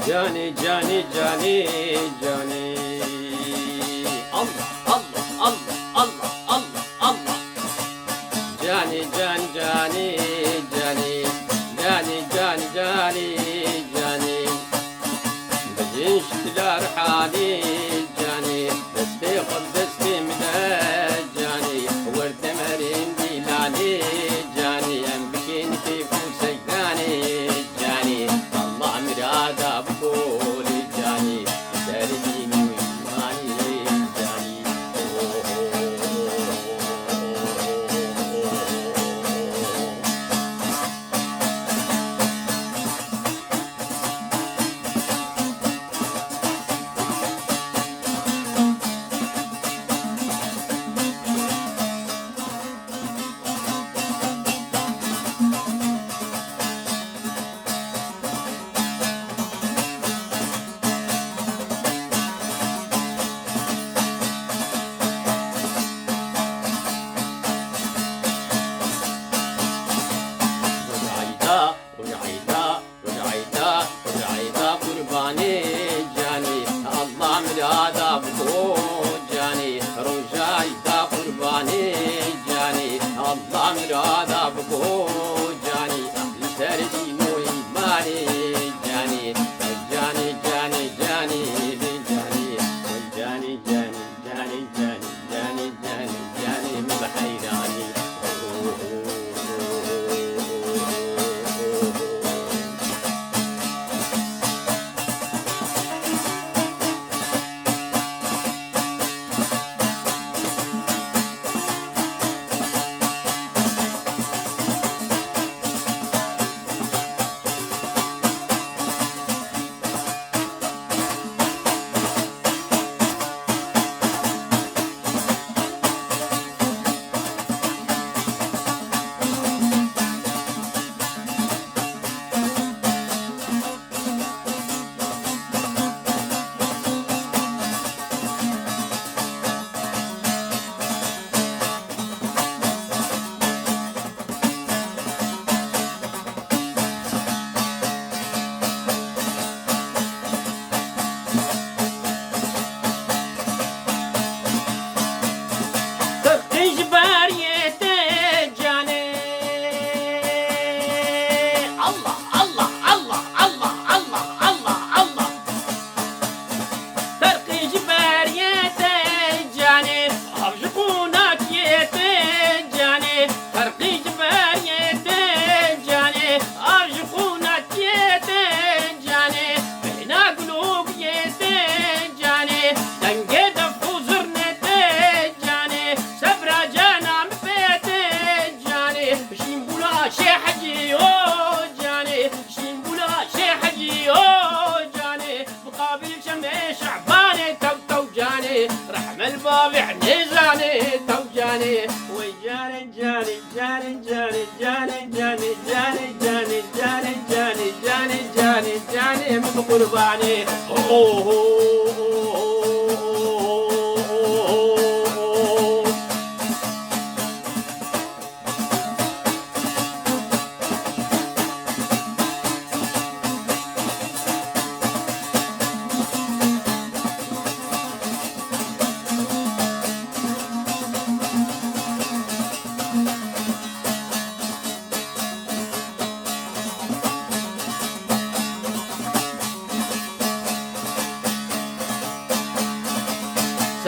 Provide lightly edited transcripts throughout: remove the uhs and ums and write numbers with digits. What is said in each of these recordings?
جاني جاني جاني جاني الله الله الله الله الله الله جاني جاني جاني جاني جاني جاني جاني جاني بجيش تجار حالي جاني دستي خد دستي مداد جاني ورد مرين ديلاني جاني ام بكين كيف سيداني جاني الله مراد بقول جاني سرديني ويماني جاني رجعيدا قرباني جاني الله مراد بقول جاني رجعيدا قرباني جاني الله مراد بقول جاني لسردي مو إيماني جاني جاني جاني جاني جاني جاني جاني جاني جاني جاني جاني جاني مبحيراني رحم الباب يعني زاني توجاني وجاني جاني جاني جاني جاني جاني جاني جاني جاني جاني جاني جاني جاني من قرباني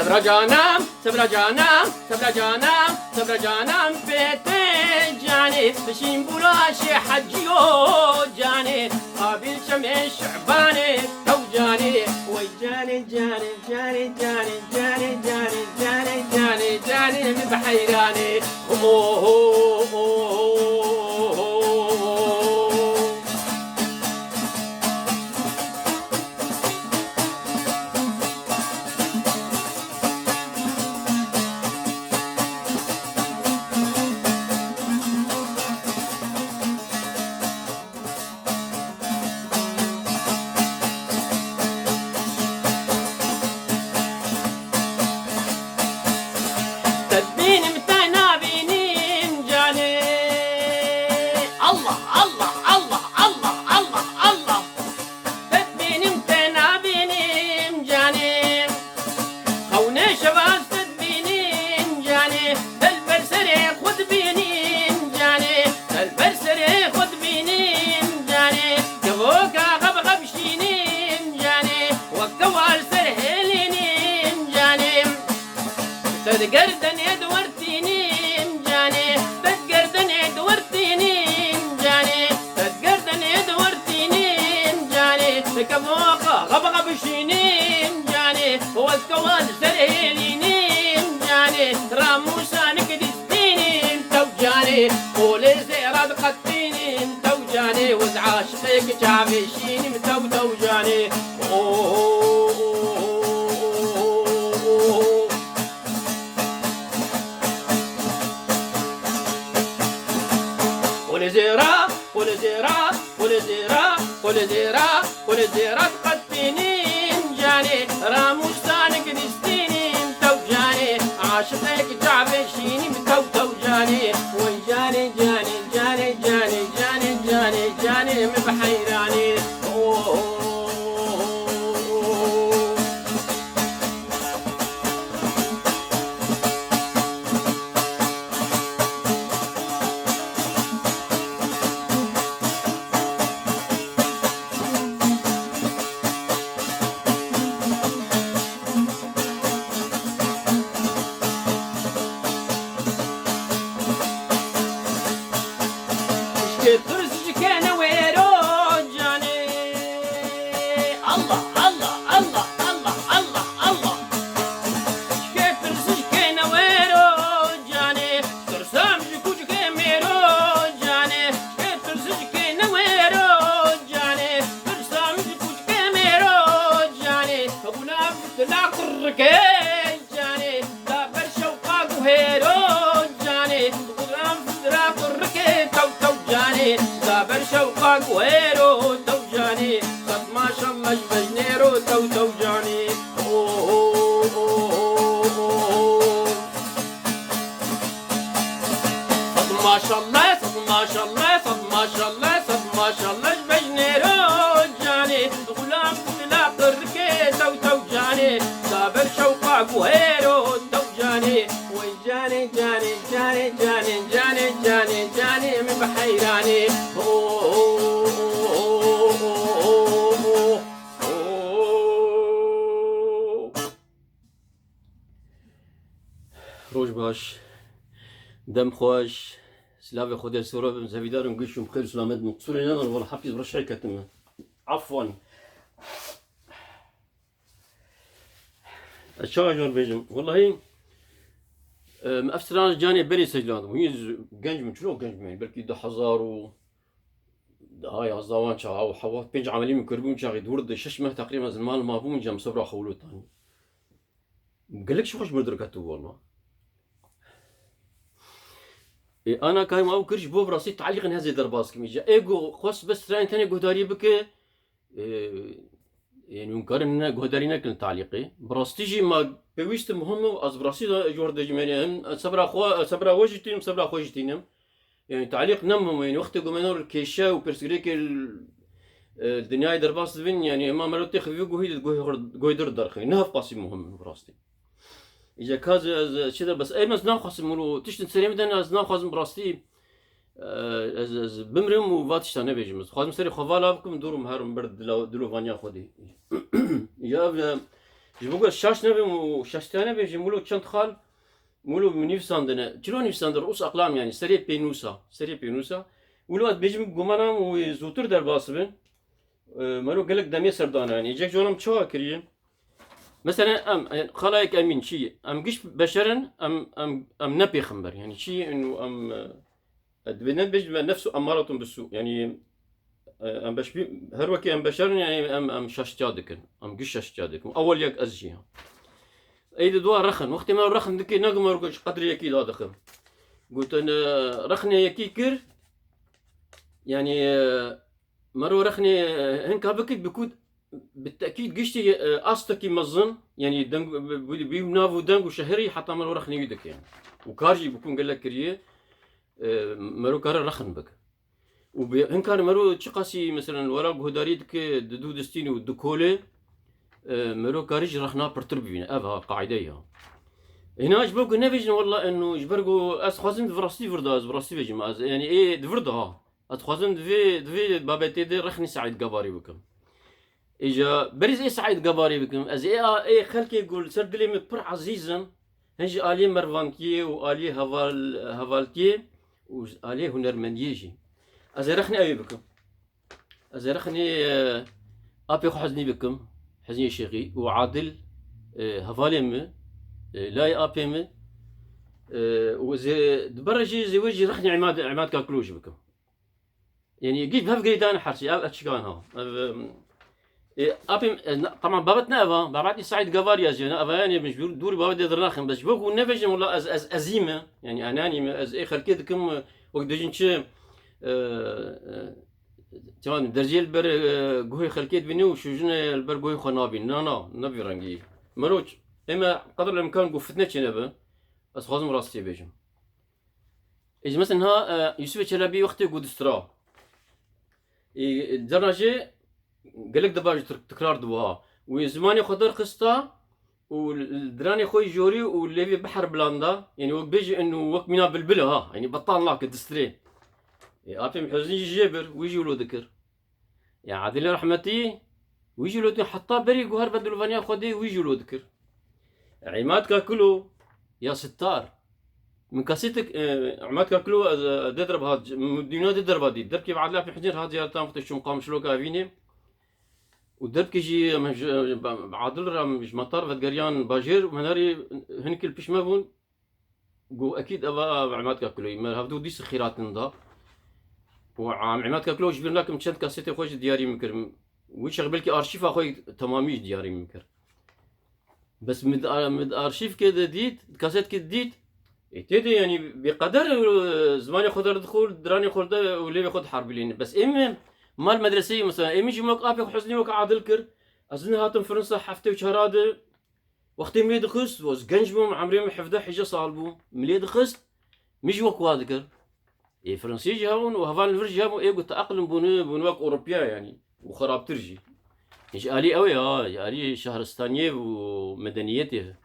صبر جانم صبر جانم صبر جانم صبر جانم بيت جاني بشين بولاشي حجيو جاني قابل شمع شعباني تو جاني وي جاني جاني جاني جاني جاني جاني جاني جاني جاني من بحيراني تدبين متنا بينين جاني الله الله الله الله الله الله تدبين متنا بينين جاني خوني شباب تدبينين جاني البرسري خد بينين جاني البرسري خد بينين جاني كبوكا غبغب شينين جاني وكوال سرهلينين جاني تتقردن يدورتينين جاني تتقردن يدورتينين جاني تتقردن يدورتينين جاني كبوكا غبغب شينين جاني والكوال سرهلينين جاني راموسا نكدستينين توجاني قولي زيراد قتينين توجاني وزعاشقيك جعبشيني توجاني ولزيرا ولزيرا ولزيرا ولزيرا ولزيرا تقتينين جاني راموستانك دستينين توجاني عاشقك جعبشيني توجاني وجاني جاني جاني جاني جاني جاني جاني من بحيراني ترزج كان ويرو جاني الله الله الله الله الله الله شكيت ترزج كان ويرو جاني ترسام جكوج كاميرو جاني شكيت ترزج كان ويرو جاني ترسام جكوج كاميرو جاني ابونا فتلا قركي جاني دابر شوقا قهيرو جاني ابونا فتلا قركي تو جاني دابر شوقا قهيرو تو جاني صد ما شاء الله جبجنيرو تو جاني صد ما شاء الله صد ما شاء الله صد ما شاء الله صد ما شاء الله جبجنيرو جاني غلام لا قركي تو جاني دابر شوقا قهيرو تو جاني وي جاني جاني جاني جاني جاني جاني جاني من بحيراني روج باش دم خوش سلاف خود سورة بمزافيدار نقشهم بخير سلامات مقصور لنا والله حافظ برشاي كتم عفوا الشاجر بيجم والله مأفسران جاني بري سجلان وهي جنج من شنو جنج من بلكي ده حزار و هاي عزوان شا او حوات بينج عملي من كربون شاغي دورد ششمه تقريبا زمان ما بوم جام صبرا خولو ثاني قال لك شو خوش مدركته والله انا كاي ما كرش بو براسي تعليق هذه درباس كميجا ايجو خاص بس ترى ثاني قداري بك يعني ممكن قدارينا كن تعليقي براستيجي ما بويست مهم از براسي جورد جماني صبرا وجتين صبرا خوجتينم يعني تعليق نم يعني وقت جمانور كيشا وبرسكريك الدنيا درباس بين يعني ما مرت تخفي جوي درخي نهف قاسي مهم براستي إذا كاز شذا بس أي مز ناخذ مرو تشتن سريم دنا از ناخذ براستي از بمرم وفاتش تاني بيجمز خازم سري خوالا بكم دورم هرم برد دلو فانيا خودي يا جبوا الشاش نبي وشاشتانه بيجي مولو تشنت خال مولو منيف ساندنا شلو نيف ساند رؤوس اقلام يعني سري بينوسا ولو بيجي قمنا وزوتر در باسبن مالو قالك دمي سردانا يعني يجيك جونم تشوا كريم مثلا ام خلايك امين شيء ام قش بشرا ام نبي خمبر يعني شيء انه ادبنا بيجي نفسه امارة بالسوء يعني ام بشبي هروكي ام بشرا يعني ام شاشتادك ام قش شاشتادك اول يك ازجيها ايد دوا رخن وقت ما رخن دكي نغمر قش قدر يكي لا دخل قلت انا رخني يكي كر يعني مرو رخني هنك هبكت بكود بالتاكيد قشتي استكي مظن يعني دنگ بينافو دنگ وشهري حتى مرو رخني يدك يعني وكارجي بكون قال لك كريه مرو كار رخن بك وهن كان مرو تشقاسي مثلا الورق هداريدك ددو دستيني ودكوله مرو كارج رخنا برتربينا ابها قاعديه هنا اجبركو نفيجن والله انه اجبركو اس خوازن فراسي فرداز براسي بيجي يعني ايه دفردها اتخوازن دفي بابتي دي رخني سعيد قباري بكم اجا بريز ايه سعيد قباري بكم از ايه خلكي يقول سردلي مبر عزيزا هنجي الي مرفانكي والي هافالكي والي هنرمنديجي از رخني ابي بكم از رخني ابي حزني بكم حزني شيخي وعادل هفاليم لا ابيم وزي دبرجي زي وجهي رخني عماد كاكلوش بكم يعني قيد بهف قيدان حرسي اتشكان ها ابيم طبعا بابتنا افا بابتني سعيد قفاري ازينا افا يعني مش دوري بابتي درناخم بس بوكو نفجن والله از ازيمه يعني اناني از اي خلكيتكم وقت دجنش تمام درجي البر قوي خلكيت بني وشجن البر قوي خنابي نا نبي رنجي مروج اما قدر الامكان قفتنا نبا بس خازم راستي بيجم اذا مثلا ها يوسف شلبي وقت يقود استرا درجه قالك دباج تكرار دوها وزماني خضر قسطا والدراني خوي جوري واللي بحر بلاندا يعني وقت بيجي انه وقت منا بلبله ها يعني بطال لاك الدستري ابي حزني جبر ويجي له ذكر يا عادل رحمتي ويجي له حطاه بري قهر بدل فانيا خدي ويجي له ذكر عماد كاكلو يا ستار من كاسيتك عماد كاكلو تضرب هاد مدينه تضرب هادي درب كيف عادل في حجر هاد زيارتان فتش مقام شلوكا فيني ودرب كيجي عادل راه مش مطار فدقريان باجير ومناري هنك البشمابون قو اكيد ابا عماد كاكلو ما هبدو ديس خيرات نضا وعم عماد كاكلو جبنا لكم تشنت كاسيتي خوش دياري مكر ويش بالكي ارشيف اخوي تمامي دياري مكر بس مد ارشيف كده ديت كاسيت كده ديت تيدي يعني بقدر زمان ياخذ دخول دراني ياخذ واللي ياخذ حرب لين بس ام مال مدرسيه مثلا ام يجي موك ابي حسني وك عادل كر اظن هاتم فرنسا حفتي وشهراده وقت ملي دخست وز جنجبهم عمري حفظه حجه صالبو ملي دخست مش وك وادكر اي فرنسي جاون وهفان الفرج جابوا ايه قلت اقلم بنواك اوروبيا يعني وخراب ترجي يجي الي قوي الي شهرستانيه ومدنيته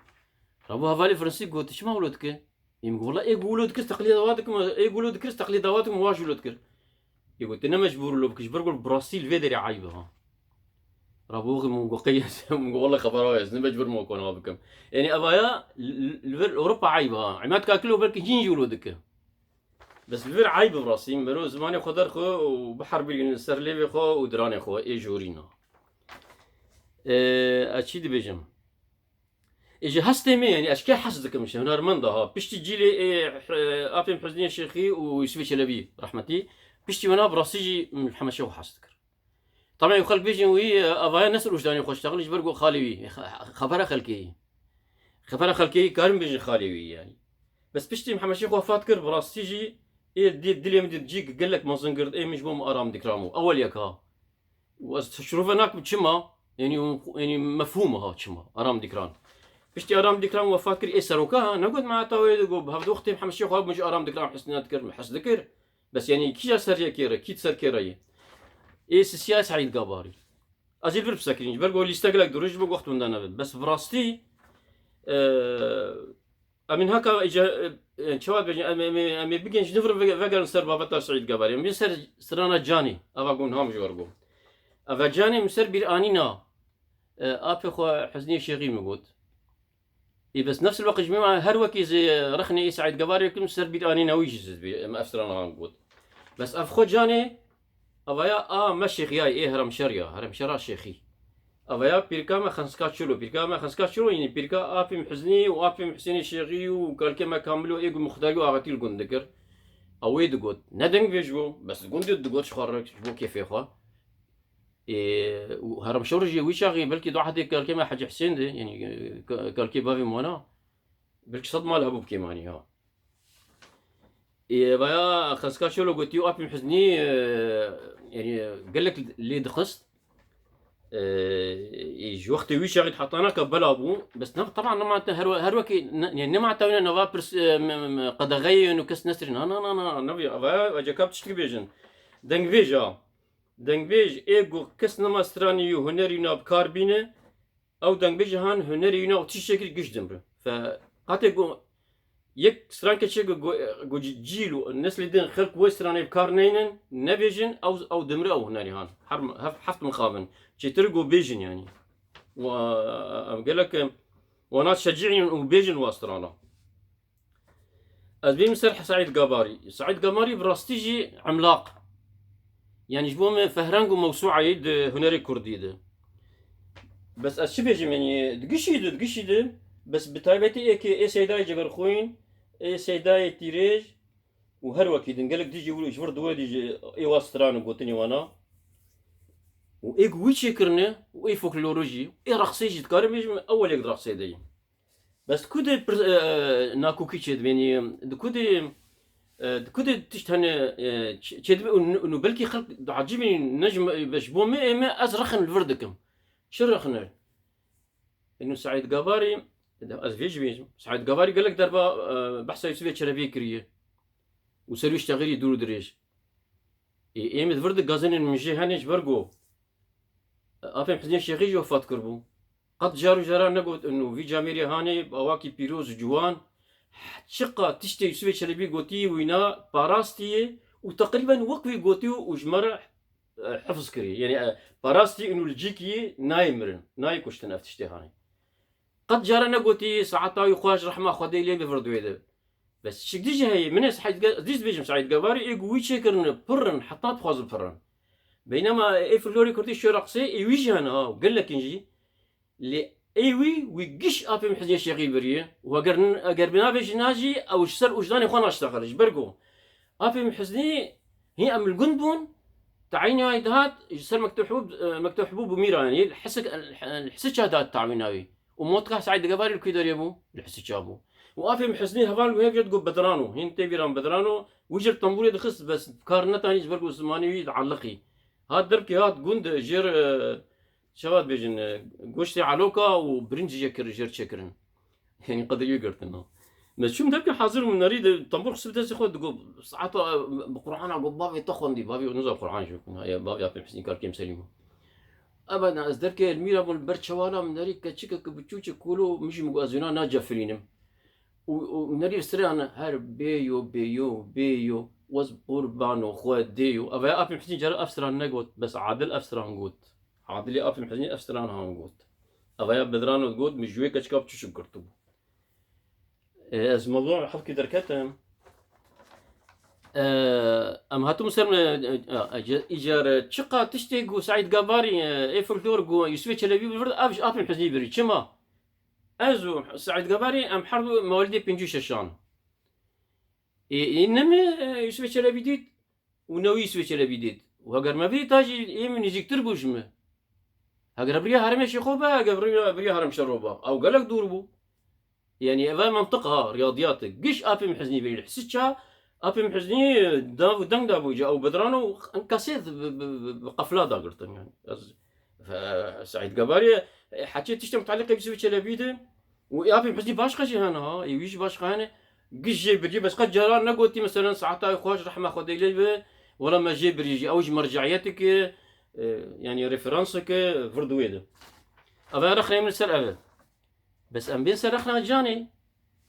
ربو هفالي فرنسي قلت ايش ما ولدك يقول والله ايه قولودك تقليداتكم ايه قولودك تقليداتكم واش ولدك يقول انا مجبور لو بكش برقول براسيل فيدري عايبه ها ربو من قيس والله خبرايز مجبور مو كون بكم يعني ابايا اوروبا عايبه عماد كاكلو برك جين ولودك بس الفير عيب براسي مرو زماني خضر خو وبحر بين سرليفي خو ودراني خو اي جورينا اشي دي بيجم اجي هستمي يعني اشكال حسدك مش هنار منضها بيشتي جيلي ابي حزني شيخي ويوسف شلبي رحمتي بيشتي وانا براسيجي من الحمشه وحسدك طبعا يخل بيجي وي ابايا نسر وجداني خوش تغلج برقو خالوي خبره خلكي كارم بيجي خالوي يعني بس بيشتي محمد شيخ وفات كر براسيجي ايه دي مدي تجيك قال لك ما زنقرد ايه مش بوم ارام ديكرامو اول ياك وشروف هناك بتشما يعني مفهومها تشما ارام ديكران بشتي ارام ديكرام وفات كر ايه سروكا نقعد مع تاويل جو بهذا وقت محمد شيخ مش ارام ديكرام حسنات كر حس ذكر بس يعني كي سر كيرا كي تسر كيراي ايه سياسه عيد قباري ازيل برب ساكرين برقول لي استقلك دروج بوقت من انا بس براستي من هكا اجا شباب امي بيجنش نفر فقر نسر بابتا سعيد قباري من سر سرانا جاني افا قون هام جورقو افا جاني مسر بير انينا ابي خو حزني شيغي مقود اي بس نفس الوقت جميع هر وكي زي رخني سعيد قباري كم سر بيد اني نويج ما افسرنا نقول بس افخو جاني افايا ماشي غياي ايه هرم شرا شيخي افايا بيركا ما خنسكا شلو يعني بيركا ابي محزني وابي محسني شيخي وقال كما كاملو ايغو مختاريو اغاتي الكون ذكر او يدقوت ندنج فيجو بس قندي دقوت شخرك شبو كيف يخوا وهرم شورجي ويشاغي بلكي دو حد قال كما حاج حسين دي يعني قال كي بافي مونا بلكي صد مال ابو كيماني ها بايا خنسكا شلو قلت يو ابي محزني يعني قال لك اللي دخست يجي وقت ويشاغي حطانا كبلا ابو بس طبعا ما هروكي يعني ما عتاونا نوابرس قد غير وكس نسر نا نبي اجا كاب تشتكي بيجن دنج فيجا دنگویج ایگو کس نما استرانی و هنری ناب کار بینه او دنگویج هان هنری ناب چی شکل گشت دمره فقطع گو یک استران که چه گو جیلو نسل دین خلق و استرانی بکار نینن نبیجن او دمره او هنری هان حفت مخابن چه ترگو بیجن يعني و قال لك وانا تشجعني وبيجن واسترانا ازبي مسرح سعيد قباري براستيجي عملاق يعني جبوم فهرانجو موسوعة يد هنري كردي ده بس أشبه يعني دقشيد بس بتايبتي إيه سيداي جبر خوين إيه سيداي تيريج وهر وكيد نقلك ديجي ولو جبر دول ديجي إيه واستران وقوتني وانا وإيه قويتشي كرنه وإيه فولكلوريجي إيه رقصيجي تكارم يجم أول يقدر رقصي دي بس كودي ناكو كيتشد يعني كودي تشتهن تشد إنه بلكي خلق عجيبني نجم باش بو ما أزرخن الفردكم شرخنا إنه سعيد قباري أزفيج بيجم سعيد قباري قال لك دربا بحث يسوي شربيه كريه وسرويش تغيري دور دريج إيمت فردك غازن من جهة برقو أفهم حزين شيخي وفات كربو قد جارو نقول إنه في جاميري هاني بواكي بيروز جوان شقة تشتي يسوي شربي قوتي وينا باراستي وتقريبا وقفي قوتي وجمرة حفظ كري يعني باراستي إنه الجيكي ناي كشتن أفتشتي هاني قد جارنا قوتي ساعتا يخواج رحمة خدي لي بفردو هذا بس شك ديجي هي منس حيت ديز بيجم سعيد قباري يقوي شكرن برن حطات خواز برن بينما اي فلوري كرتي شو رقصي يويجي هنا وقال لك نجي لي ايوي ويقش ابي محزن شيخي بريه وقر بنافش ناجي او شسر وجداني خونا اشتغل برقو ابي محزني هي ام القندبون تعيني هاي دهات يصير مكتوب حبوب وميرا يعني الحسك شهادات تعويناوي وموتك سعيد قباري الكيدر يبو الحسك شابو وافي محزني هفال وهيك تقول بدرانو هين تبيران بدرانو وجر طنبوري دخس بس كارنتا هيج برقو زماني تعلقي هاد دربكي هاد قند جير شباب بيجن قوشتي علوكا وبرنج جير شكرن يعني قدر يقرتنا بس شو مدرك حاضر من نريد طنبور حسب داس خد تقول ساعات بقرآن على بابي تخون دي بابي ونزل قرآن شو يا بابي ابي حسين كاركيم سليمه ابدا ازدرك الميرا بالبرشوانا من نريد كتشيك كبتشوش كولو مش مغازونا ناجا فرينم ونريد استريانا هر بيو وز قربانو خو ديو ابي حسين جرى افسران نقوت بس عادل افسران قوت عادل ابي حسين افسران هان قوت ابي بدرانو قوت مجوي كشكاب تشو كرتو از موضوع حفكي دركتهم ام هاتو مسلم ايجار تشقا تشتيقو سعيد قباري اي فولكلور قو يسوي تشلبي بالفرد ابش ابي حزني بري كما ازو سعيد قباري ام حرب موالدي بنجو ششان انما يسوي تشلبي ديت ونوي يسوي تشلبي ديت وهاجر ما بي تاجي اي من يجيك تربوجمه هاجر بريا هرم شيخوبا هاجر بريا هرم شروبا او قالك دوربو يعني هذا منطقها رياضياتك قش ابي محزني بري حسيتها ابي محزني دنگ دابوجا او بدرانو انكاسيت بقفله داقرت يعني سعيد قباري حكيت تشتم متعلقه بسوي تشلبيده وابي محزني باش خشي هنا يويش باش خانه قش جي بري بس قد جرار نقولتي مثلا ساعتها خوش رحمه خدي لي ولا ما جي بريجي اوج مرجعيتك يعني ريفرنسك فردويده ابا رخنا من السر بس ام بين سرخنا جاني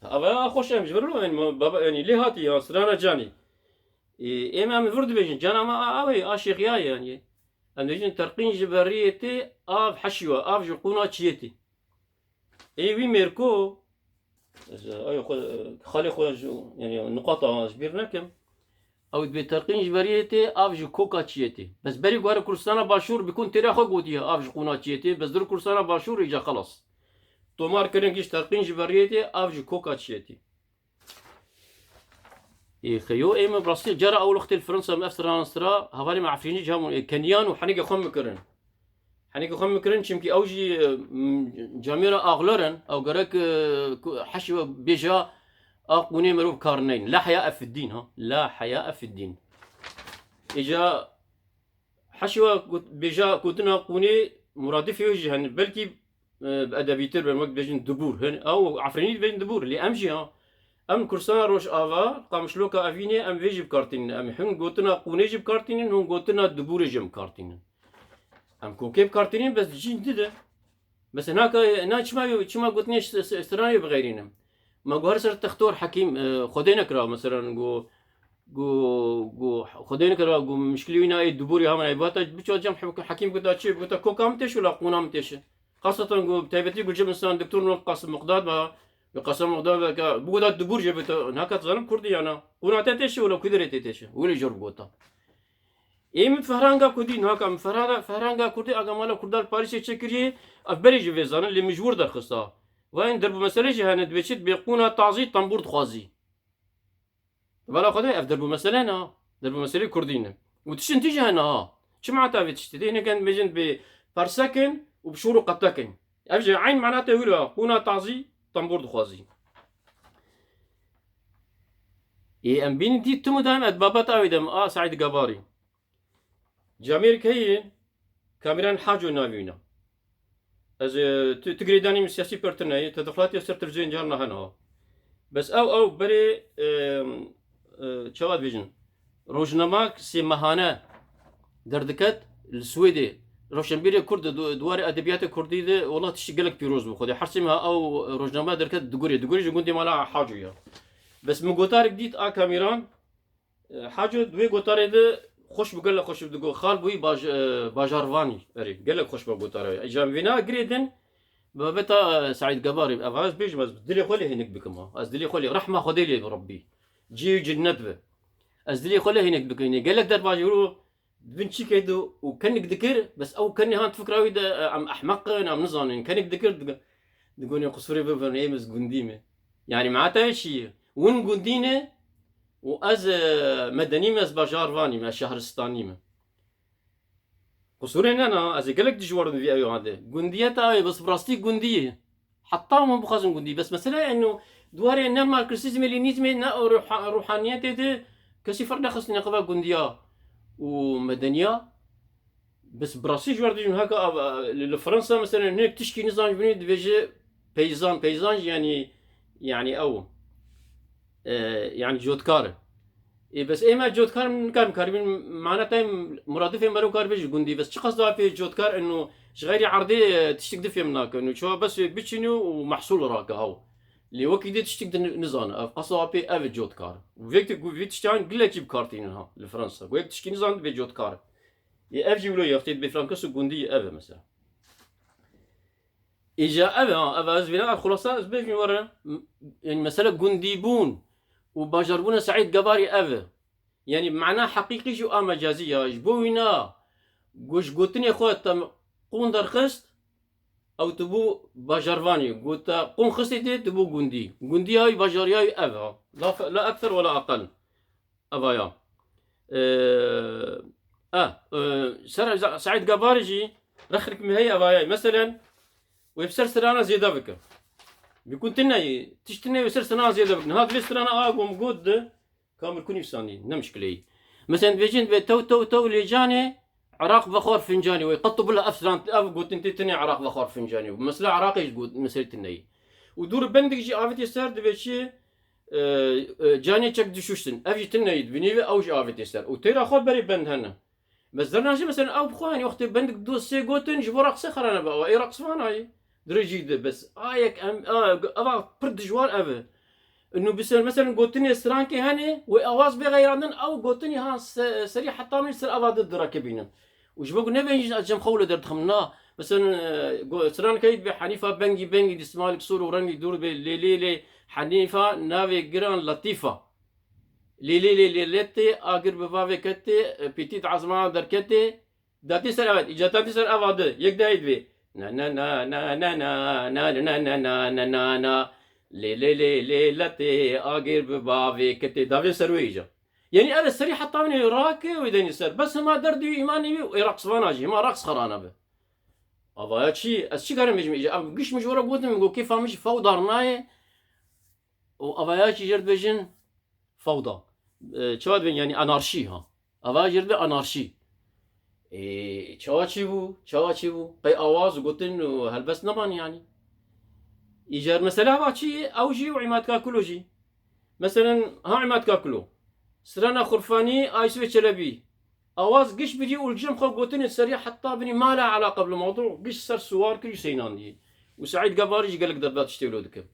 ابا خوش ام جبرلو يعني بابا يعني ليه هاتي يا سرانا جاني اما من فرد بيجن جانا ما اوي اشيخ يعني ام دبيجن ترقين جبريتي اف حشوه اف جقونا تشيتي اي وي ميركو خالي خو يعني نقاط جبيرنا كم او بترقين جبريتي اف جو كوكا تشيتي بس بري غوار كورسانا باشور بيكون تاريخ قوديها اف جقونا تشيتي بس در كورسانا باشور يجا خلاص تومار كرنكيش ترقين جبريتي اف جو كوكا تشيتي خيو ايما براسيل جرى اول وقت الفرنسا من افسرانسترا هوالي مع عفريني جهم كنيان وحنيقه خم كرن حنيقه خم كرن شمكي اوجي جاميرا اغلرن او غرك حشوه بيجا اقوني مروب كارنين لا حياء في الدين ها لا حياء في الدين اجا حشوه بيجا كنتنا قوني مرادف يوجهن بلكي بادبيتر بالوقت بيجن دبور او عفريني بيجن دبور اللي امشي ها ام كورسان روش آوا قامشلوكا افيني ام فيجي بكارتين ام حن قوتنا قونيجي بكارتين هم قوتنا دبوريجي بكارتين ام كوكي بكارتين بس جين دده بس هناك شما قوتنيش استراني بغيرينهم ما قهر سر تختار حكيم خدينا كرا مثلا جو خدينا كرا جو مشكلينا اي دبوري هم عيباتا بيشو جام حكيم قد اتشي قلت كوكا متش ولا قونا متش خاصة جو بتايبتي قول جاب انسان دكتور قاسم مقداد بقسم مقدار بودا دبور جبت هناك ظلم كردي انا قونا تتش ولا كدرت تتش ولا جرب قوتا ايم فرانغا كردي هناك فرانغا كردي اغمالا كردال باريس تشكري افبري جوزان اللي مجبور در خصا وين درب مساله جهنت بيشت بيقونا تعزي طنبور تخازي بلا خدي افدرب مساله درب مساله كردين وتشن تيجي هنا شمعتها بتشتي هنا كان بيجن بفرسكن وبشورو قتكن افجي عين معناته ولا قونا تعزي طنبور دخوازي ام بين دي تمو دائما ادبابات اويدم سعيد قباري جامير كي كاميران حاجو نافينا از تقري داني من سياسي برتناي تدخلات يسر تلفزيون جارنا هنا بس او بري شواد فيجن روجناماك سي مهانه دردكت السويدي روشنبيري كرد دوار ادبيات كردي ده والله تشتغلك بيروز بخدي حرسمها او روجنامه دركت دغوري جوندي مالا حاجه بس من قطار جديد كاميران حاجه دوي قطار ده خوش بقول خوش بدغو خال بوي باجارواني اري قال لك خوش بقطار جام فينا قريدن بابتا سعيد قباري افاز بيج بس دلي خلي هناك بكما از دلي خلي رحمه خدي لي بربي جي جنتبه از دلي خلي هناك بكني قال لك در باجرو بنشي كيدو وكانك ذكر بس او كاني هانت فكره ويدا ام احمق ام نظن كانك ذكر تقولي قصوري بفن ايمس قنديمه يعني معناتها شيء وين قندينه واز مدني مس باجارواني ما شهرستاني ما قصوري انا از قالك دجوار في ايو هذا قنديتا بس براستي قنديه حتى ما بخازن قندي بس مثلا انه دواري ان ماركسيزم لينيزم روحانيته كسي فرد خصني قبا قنديه ومدنيه بس براسي جواردين هكا لفرنسا مثلا هناك تشكي نظام بني ديجي بيزان يعني او يعني جودكار بس ايما جودكار من كاربين معناتها مرادفين مرو كاربيج قندي بس شو قصده في جودكار انه غير عرضي تشتك في مناك انه شو بس بتشنو ومحصول راك هاو اللي وقت دي تشتك نظام قصده في اف جودكار وفيك تشتان قله جيب كارتينها لفرنسا ويك تشكي نظام في جودكار اف جيبلو يفتيت بفرنكس قندي اف مثلا اجا اف فينا خلاصه زبيك ورا يعني مساله قنديبون وباجربونا سعيد قباري اف يعني بمعنى حقيقي جو مجازيه جبوينا قوش قوتني خوات قون درخست او تبو باجرفاني قلت قون خستي تبو قندي هاي باجرياي اف لا اكثر ولا اقل افايا سعيد قباري جي رخرك مهي افايا مثلا ويفسر سرانا زياده بك بيكون تناي تشتني ويصير سنه زياده بك هذا في سرانا اقوم قد كامل كوني فساني نمشكلي مثلا بيجين تو اللي جاني عراق بخور فنجاني ويقطوا بلا افسران قلت انت تني عراق بخور فنجاني ومسلا عراقي قلت مسيره الني ودور بندق جي افيتي سر دبشي جاني تشك دشوشتن افجي تني بنيبه او جي افيتي سر وتيرا خو بري بند هنا بس درنا مثلا او بخواني وقت بندق دوسي قوتن جبو رقص خرنا بقى اي رقص فاناي درجي بس ايك افا برد جوار افا انه بيصير مثلا قوتني سرانكي هني واواز بغيران او قوتني ها سريع حتى من يصير افا ضد راكبين وش بقول نبي أجمع خولة درت خمنا مثلا سران كيد بحنيفة بنجي دي سمالك صور ورنجي دور لي حنيفة نافي جران لطيفة لي لتي أجر بفافي كتي بيتيت عزمة دركتي داتي سر أبد إجاتاتي سر أبد يقدر بي نا نا نا نا نا نا نا نا نا نا نا نا نا لي لتي أجر بفافي كتي دافي سر ويجا يعني أنا السري حتى من العراق ويدني سر بس ما دردي إيماني ويرقص فناجي ما رقص خرانة به أبغى شيء الشيء كان مجمع قش مجورة بودن يقول كيف مش فوضى رناية وأبغى شيء جرد بيجن فوضى شو يعني أنارشي ها أبغى جرد أنارشي شو بي أواز وقلتن هل بس نبان يعني يجر مثلا هذا شيء أو شيء وعماد كاكلو جي مثلا ها عماد كاكلو سرنا خرفاني آيسوي شلبي أواز قش بيجي والجم خو قلتن السريع حتى بني ما له علاقة بالموضوع قش سر سوار كل سينان دي وسعيد قبارج قال لك دبات تشتغلوا ذكر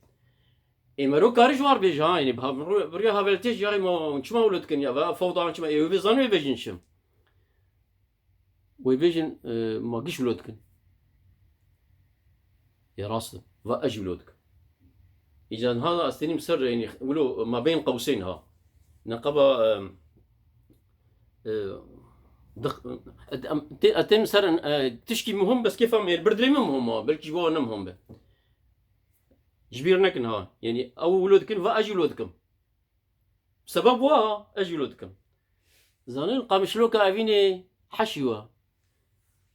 إمرو كارج وار بيجا يعني بريا هابلتيج يعني ما شو ما ولدكن يا فوضى شو ما يبيزانو يبيجن شم ويبيجن ما قش ولدكن يا راسه وأجي ولدك إذا هذا أستني مسر يعني يقولوا ما بين قوسين ها نقبة أتم سر تشكي مهم بس كيف هم البرد لي مهم بلكي جوا نمهم به جبيرناكن ها يعني أو ولدكن وأجي ولدكم سبب وا أجي ولدكم زانين قامشلو كأفيني حشيوا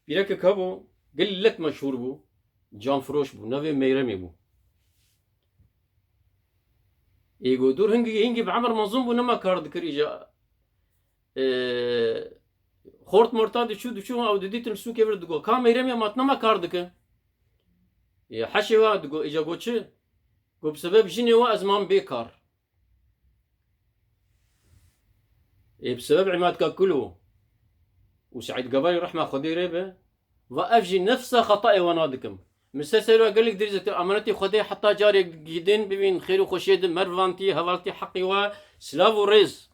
بيرك كابو قل لك مشهور بو جان فروش بو نافي ميرمي بو يقول دور هنجي بعمر منظوم بو نما كارد كريجا خورت مرتاد شو او دديت نسو كبر دغو كاميرا مي ماتنا ما كاردك يا حشوا دغو اجا غوتش غو بسبب جيني ازمان بيكار بسبب عماد كاكلو وسعيد قبالي رحمه خدي ريبه وافجي نفس خطأي ونادكم مسلسل قال لك درجه امانتي خدي حتى جاري جدين ببين خير وخشيد مرفانتي هوالتي حقي وسلاف وريز